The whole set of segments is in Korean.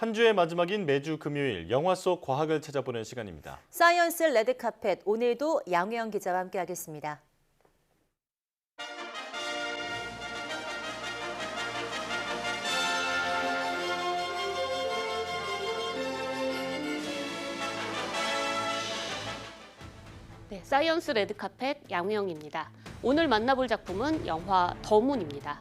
한 주의 마지막인 매주 금요일 영화 속 과학을 찾아보는 시간입니다. 사이언스 레드카펫, 오늘도 양우영 기자와 함께하겠습니다. 네, 사이언스 레드카펫 양우영입니다. 오늘 만나볼 작품은 영화 더문입니다.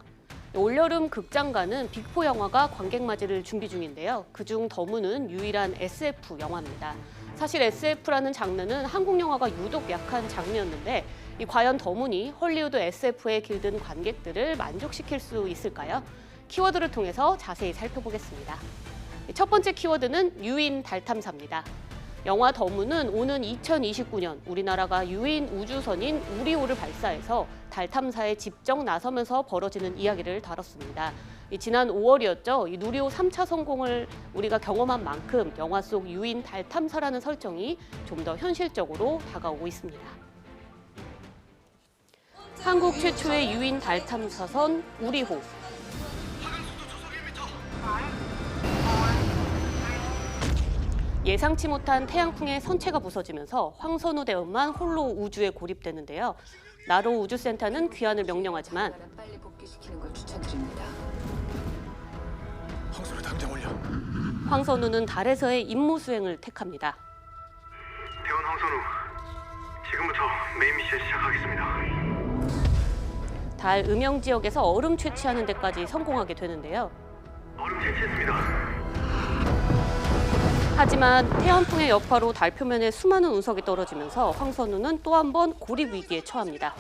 올여름 극장가는 빅4 영화가 관객 맞이를 준비 중인데요. 그중 더문은 유일한 SF 영화입니다. 사실 SF라는 장르는 한국 영화가 유독 약한 장르였는데 과연 더문이 헐리우드 SF에 길든 관객들을 만족시킬 수 있을까요? 키워드를 통해서 자세히 살펴보겠습니다. 첫 번째 키워드는 유인 달 탐사입니다. 영화 더문은 오는 2029년 우리나라가 유인 우주선인 우리호를 발사해서 달 탐사에 직접 나서면서 벌어지는 이야기를 다뤘습니다. 지난 5월이었죠. 이 누리호 3차 성공을 우리가 경험한 만큼 영화 속 유인 달 탐사라는 설정이 좀 더 현실적으로 다가오고 있습니다. 한국 최초의 유인 달 탐사선 우리호. 예상치 못한 태양풍에 선체가 부서지면서 황선우 대원만 홀로 우주에 고립되는데요. 나로 우주센터는 귀환을 명령하지만 빨리 복귀시키는 걸 추천드립니다. 황선우 당장 올려. 황선우는 달에서의 임무 수행을 택합니다. 대원 황선우, 지금부터 메인 미션 시작하겠습니다. 달 음영 지역에서 얼음 채취하는 데까지 성공하게 되는데요. 얼음 채취했습니다. 하지만 태양풍의 여파로 달 표면에 수많은 운석이 떨어지면서 황선우는 또 한 번 고립 위기에 처합니다.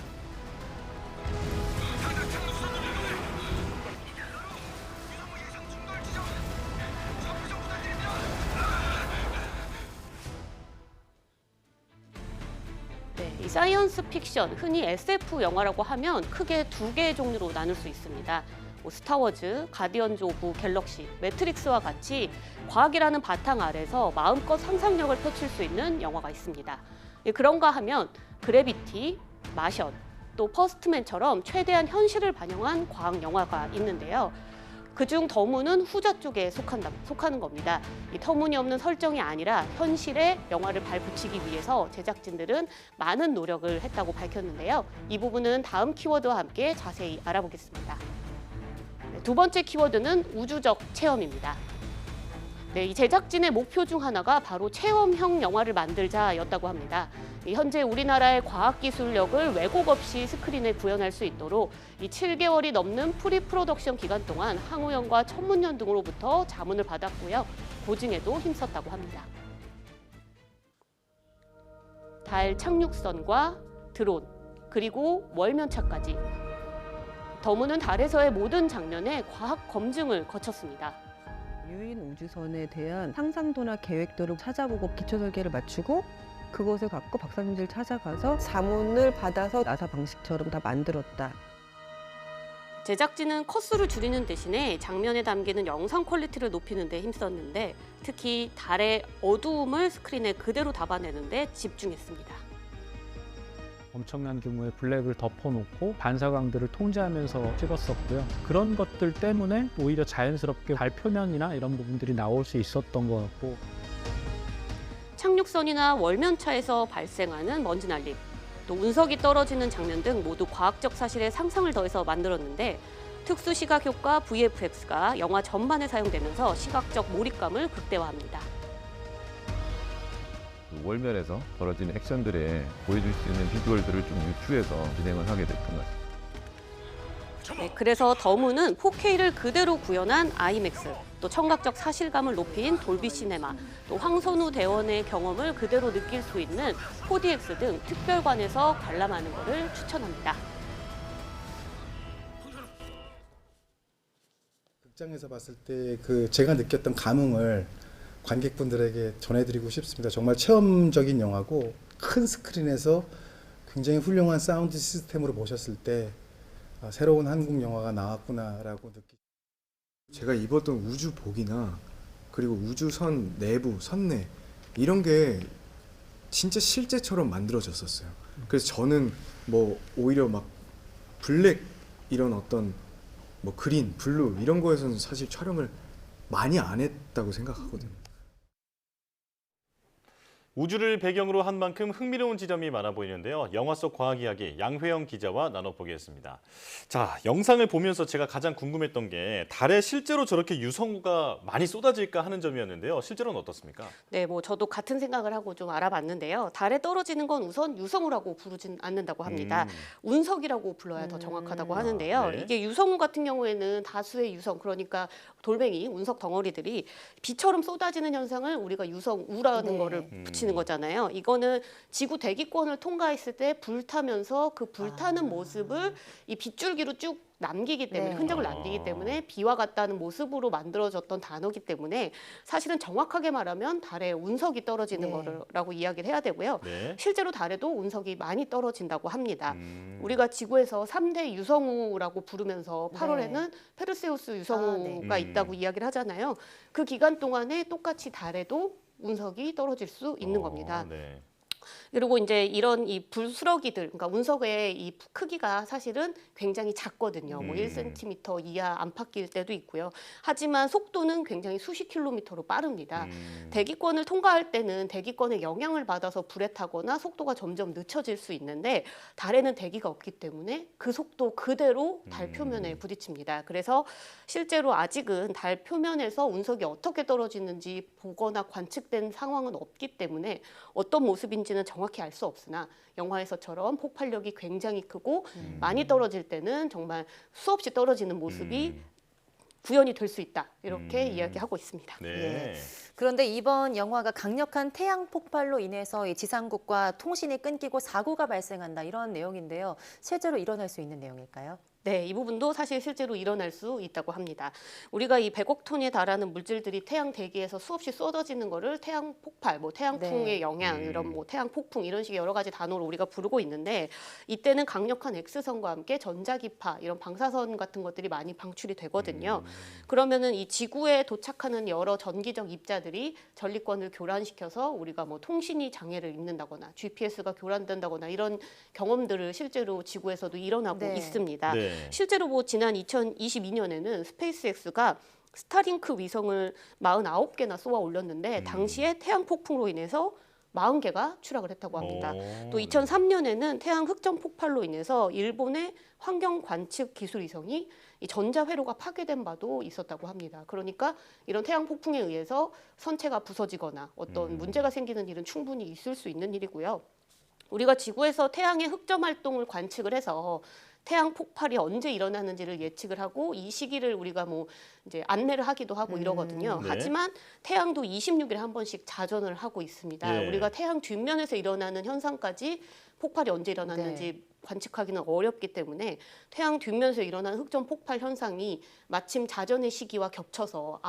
네, 이 사이언스 픽션, 흔히 SF 영화라고 하면 크게 두 개의 종류로 나눌 수 있습니다. 스타워즈, 가디언즈 오브 갤럭시, 매트릭스와 같이 과학이라는 바탕 아래서 마음껏 상상력을 펼칠 수 있는 영화가 있습니다. 그런가 하면 그래비티, 마션, 또 퍼스트맨처럼 최대한 현실을 반영한 과학 영화가 있는데요. 그중 더문은 후자 쪽에 속하는 겁니다. 이 터무니없는 설정이 아니라 현실에 영화를 발붙이기 위해서 제작진들은 많은 노력을 했다고 밝혔는데요. 이 부분은 다음 키워드와 함께 자세히 알아보겠습니다. 두 번째 키워드는 우주적 체험입니다. 네, 이 제작진의 목표 중 하나가 바로 체험형 영화를 만들자였다고 합니다. 현재 우리나라의 과학기술력을 왜곡 없이 스크린에 구현할 수 있도록 이 7개월이 넘는 프리 프로덕션 기간 동안 항우연과 천문연 등으로부터 자문을 받았고요. 고증에도 힘썼다고 합니다. 달 착륙선과 드론, 그리고 월면차까지 더문은 달에서의 모든 장면에 과학 검증을 거쳤습니다. 유인 우주선에 대한 상상도나 계획도를 찾아보고 기초 설계를 맞추고 그것을 갖고 박사님들 찾아가서 자문을 받아서 나사 방식처럼 다 만들었다. 제작진은 컷수를 줄이는 대신에 장면에 담기는 영상 퀄리티를 높이는 데 힘썼는데 특히 달의 어두움을 스크린에 그대로 담아내는 데 집중했습니다. 엄청난 규모의 블랙을 덮어놓고 반사광들을 통제하면서 찍었었고요. 그런 것들 때문에 오히려 자연스럽게 달 표면이나 이런 부분들이 나올 수 있었던 것 같고 착륙선이나 월면차에서 발생하는 먼지 날림, 또 운석이 떨어지는 장면 등 모두 과학적 사실에 상상을 더해서 만들었는데 특수 시각 효과 VFX가 영화 전반에 사용되면서 시각적 몰입감을 극대화합니다. 월면에서 벌어지는 액션들에 보여줄 수 있는 비주얼들을 좀 유추해서 진행을 하게 됐던 것 같습니다. 네, 그래서 더문은 4K를 그대로 구현한 아이맥스, 또 청각적 사실감을 높인 돌비 시네마, 또 황선우 대원의 경험을 그대로 느낄 수 있는 4DX 등 특별관에서 관람하는 것을 추천합니다. 극장에서 봤을 때 제가 느꼈던 감흥을 관객분들에게 전해드리고 싶습니다. 정말 체험적인 영화고 큰 스크린에서 굉장히 훌륭한 사운드 시스템으로 보셨을 때 새로운 한국 영화가 나왔구나라고 제가 입었던 우주복이나 그리고 우주선 내부, 선내 이런 게 진짜 실제처럼 만들어졌었어요. 그래서 저는 뭐 오히려 막 블랙 이런 어떤 뭐 그린, 블루 이런 거에서는 사실 촬영을 많이 안 했다고 생각하거든요. 우주를 배경으로 한 만큼 흥미로운 지점이 많아 보이는데요. 영화 속 과학 이야기 양회영 기자와 나눠보겠습니다. 자, 영상을 보면서 제가 가장 궁금했던 게 달에 실제로 저렇게 유성우가 많이 쏟아질까 하는 점이었는데요. 실제로는 어떻습니까? 네, 뭐 저도 같은 생각을 하고 좀 알아봤는데요. 달에 떨어지는 건 우선 유성우라고 부르진 않는다고 합니다. 운석이라고 불러야 더 정확하다고 하는데요. 아, 네. 이게 유성우 같은 경우에는 다수의 유성, 그러니까 돌멩이, 운석 덩어리들이 비처럼 쏟아지는 현상을 우리가 유성우라는 네. 거를 붙이는 거잖아요. 이거는 지구 대기권을 통과했을 때 불타면서 그 불타는 모습을 이 빗줄기로 쭉 남기기 때문에 네. 흔적을 남기기 때문에 비와 같다는 모습으로 만들어졌던 단어이기 때문에 사실은 정확하게 말하면 달에 운석이 떨어지는 네. 거라고 이야기를 해야 되고요. 네. 실제로 달에도 운석이 많이 떨어진다고 합니다. 우리가 지구에서 3대 유성우라고 부르면서 8월에는 페르세우스 유성우가 네. 있다고 이야기를 하잖아요. 그 기간 동안에 똑같이 달에도 운석이 떨어질 수 있는 겁니다. 네. 그리고 이제 이런 이 불스러기들, 그러니까 운석의 이 크기가 사실은 굉장히 작거든요. 뭐 1cm 이하 안팎일 때도 있고요. 하지만 속도는 굉장히 수십 킬로미터로 빠릅니다. 대기권을 통과할 때는 대기권의 영향을 받아서 불에 타거나 속도가 점점 늦춰질 수 있는데 달에는 대기가 없기 때문에 그 속도 그대로 달 표면에 부딪힙니다. 그래서 실제로 아직은 달 표면에서 운석이 어떻게 떨어지는지 보거나 관측된 상황은 없기 때문에 어떤 모습인지는 정확히 알 수 없으나 영화에서처럼 폭발력이 굉장히 크고 많이 떨어질 때는 정말 수없이 떨어지는 모습이 구현이 될 수 있다. 이렇게 이야기하고 있습니다. 네. 그런데 이번 영화가 강력한 태양 폭발로 인해서 이 지상국과 통신이 끊기고 사고가 발생한다 이런 내용인데요. 실제로 일어날 수 있는 내용일까요? 네, 이 부분도 사실 실제로 일어날 수 있다고 합니다. 우리가 이 100억 톤에 달하는 물질들이 태양 대기에서 수없이 쏟아지는 거를 태양 폭발, 뭐 태양풍의 네. 영향, 이런 뭐 태양 폭풍 이런 식의 여러 가지 단어로 우리가 부르고 있는데 이때는 강력한 X선과 함께 전자기파, 이런 방사선 같은 것들이 많이 방출이 되거든요. 그러면은 이 지구에 도착하는 여러 전기적 입자들이 전리권을 교란시켜서 우리가 뭐 통신이 장애를 입는다거나 GPS가 교란된다거나 이런 경험들을 실제로 지구에서도 일어나고 네. 있습니다. 네. 실제로 뭐 지난 2022년에는 스페이스X가 스타링크 위성을 49개나 쏘아 올렸는데 당시에 태양 폭풍으로 인해서 40개가 추락을 했다고 합니다. 또 2003년에는 태양 흑점 폭발로 인해서 일본의 환경 관측 기술 위성이 이 전자 회로가 파괴된 바도 있었다고 합니다. 그러니까 이런 태양 폭풍에 의해서 선체가 부서지거나 어떤 문제가 생기는 일은 충분히 있을 수 있는 일이고요. 우리가 지구에서 태양의 흑점 활동을 관측을 해서 태양 폭발이 언제 일어나는지를 예측을 하고 이 시기를 우리가 뭐 이제 안내를 하기도 하고 이러거든요. 네. 하지만 태양도 26일에 한 번씩 자전을 하고 있습니다. 예. 우리가 태양 뒷면에서 일어나는 현상까지 폭발이 언제 일어났는지 관측하기는 어렵기 때문에 태양 뒷면에서 일어나는 흑점 폭발 현상이 마침 자전의 시기와 겹쳐서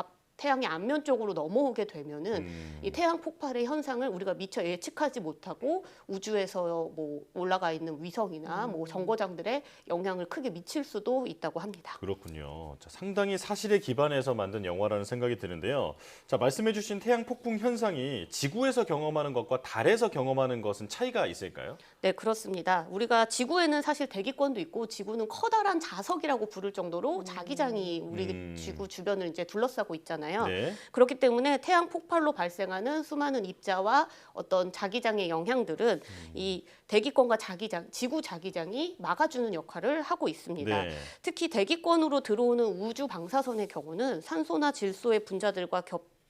태양의 앞면 쪽으로 넘어오게 되면은 이 태양 폭발의 현상을 우리가 미처 예측하지 못하고 우주에서 뭐 올라가 있는 위성이나 뭐 정거장들의 영향을 크게 미칠 수도 있다고 합니다. 그렇군요. 자, 상당히 사실에 기반해서 만든 영화라는 생각이 드는데요. 자, 말씀해주신 태양 폭풍 현상이 지구에서 경험하는 것과 달에서 경험하는 것은 차이가 있을까요? 네, 그렇습니다. 우리가 지구에는 사실 대기권도 있고 지구는 커다란 자석이라고 부를 정도로 자기장이 우리 지구 주변을 이제 둘러싸고 있잖아요. 네. 그렇기 때문에 태양 폭발로 발생하는 수많은 입자와 어떤 자기장의 영향들은 이 대기권과 자기장, 지구 자기장이 막아주는 역할을 하고 있습니다. 네. 특히 대기권으로 들어오는 우주 방사선의 경우는 산소나 질소의 분자들과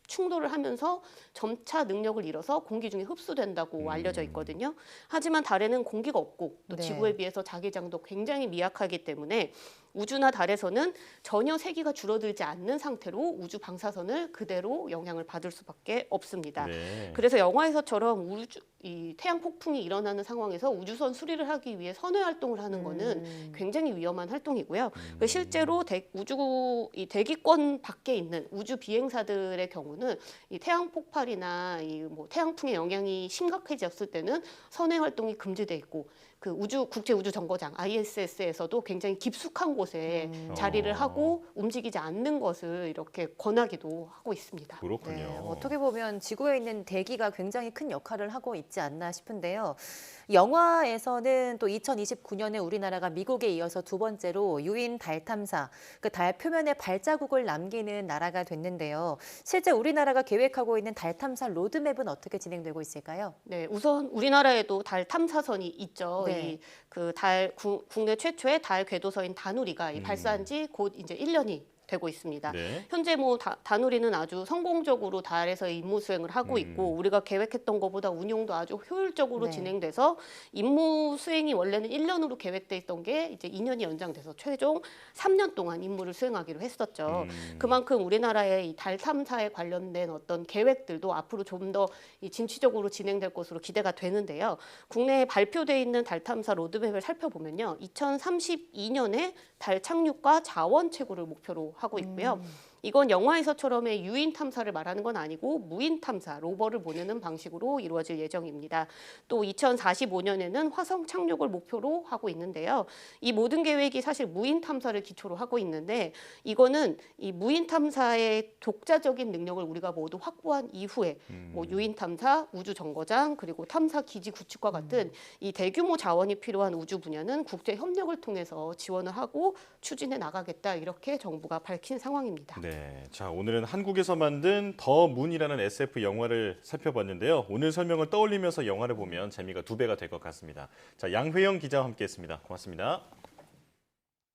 충돌을 하면서 점차 능력을 잃어서 공기 중에 흡수된다고 알려져 있거든요. 하지만 달에는 공기가 없고 또 네. 지구에 비해서 자기장도 굉장히 미약하기 때문에 우주나 달에서는 전혀 세기가 줄어들지 않는 상태로 우주 방사선을 그대로 영향을 받을 수밖에 없습니다. 네. 그래서 영화에서처럼 이 태양 폭풍이 일어나는 상황에서 우주선 수리를 하기 위해 선회 활동을 하는 거는 굉장히 위험한 활동이고요. 실제로 이 대기권 밖에 있는 우주 비행사들의 경우는 이 태양 폭발이나 이 뭐 태양풍의 영향이 심각해졌을 때는 선회 활동이 금지돼 있고 그 국제 우주 정거장 ISS에서도 굉장히 깊숙한 곳에 자리를 하고 움직이지 않는 것을 이렇게 권하기도 하고 있습니다. 그렇군요. 네, 어떻게 보면 지구에 있는 대기가 굉장히 큰 역할을 하고 있지 않나 싶은데요. 영화에서는 또 2029년에 우리나라가 미국에 이어서 두 번째로 유인 달 탐사, 그 달 표면에 발자국을 남기는 나라가 됐는데요. 실제 우리나라가 계획하고 있는 달 탐사 로드맵은 어떻게 진행되고 있을까요? 네, 우선 우리나라에도 달 탐사선이 있죠. 네. 국내 최초의 달 궤도선인 다누리가 발사한 지 곧 이제 1년이 되고 있습니다. 네. 현재 뭐 다누리는 아주 성공적으로 달에서 임무 수행을 하고 있고 우리가 계획했던 것보다 운용도 아주 효율적으로 네. 진행돼서 임무 수행이 원래는 1년으로 계획돼 있던 게 이제 2년이 연장돼서 최종 3년 동안 임무를 수행하기로 했었죠. 그만큼 우리나라의 이 달 탐사에 관련된 어떤 계획들도 앞으로 좀 더 진취적으로 진행될 것으로 기대가 되는데요. 국내에 발표돼 있는 달 탐사 로드맵을 살펴보면요. 2032년에 달 착륙과 자원 채굴을 목표로 하고 있고요. 이건 영화에서처럼의 유인 탐사를 말하는 건 아니고 무인 탐사, 로버를 보내는 방식으로 이루어질 예정입니다. 또 2045년에는 화성 착륙을 목표로 하고 있는데요. 이 모든 계획이 사실 무인 탐사를 기초로 하고 있는데 이거는 이 무인 탐사의 독자적인 능력을 우리가 모두 확보한 이후에 뭐 유인 탐사, 우주 정거장, 그리고 탐사 기지 구축과 같은 이 대규모 자원이 필요한 우주 분야는 국제 협력을 통해서 지원을 하고 추진해 나가겠다 이렇게 정부가 밝힌 상황입니다. 네, 자 오늘은 한국에서 만든 더 문이라는 SF 영화를 살펴봤는데요. 오늘 설명을 떠올리면서 영화를 보면 재미가 2배가 될 것 같습니다. 자, 양회영 기자와 함께했습니다. 고맙습니다.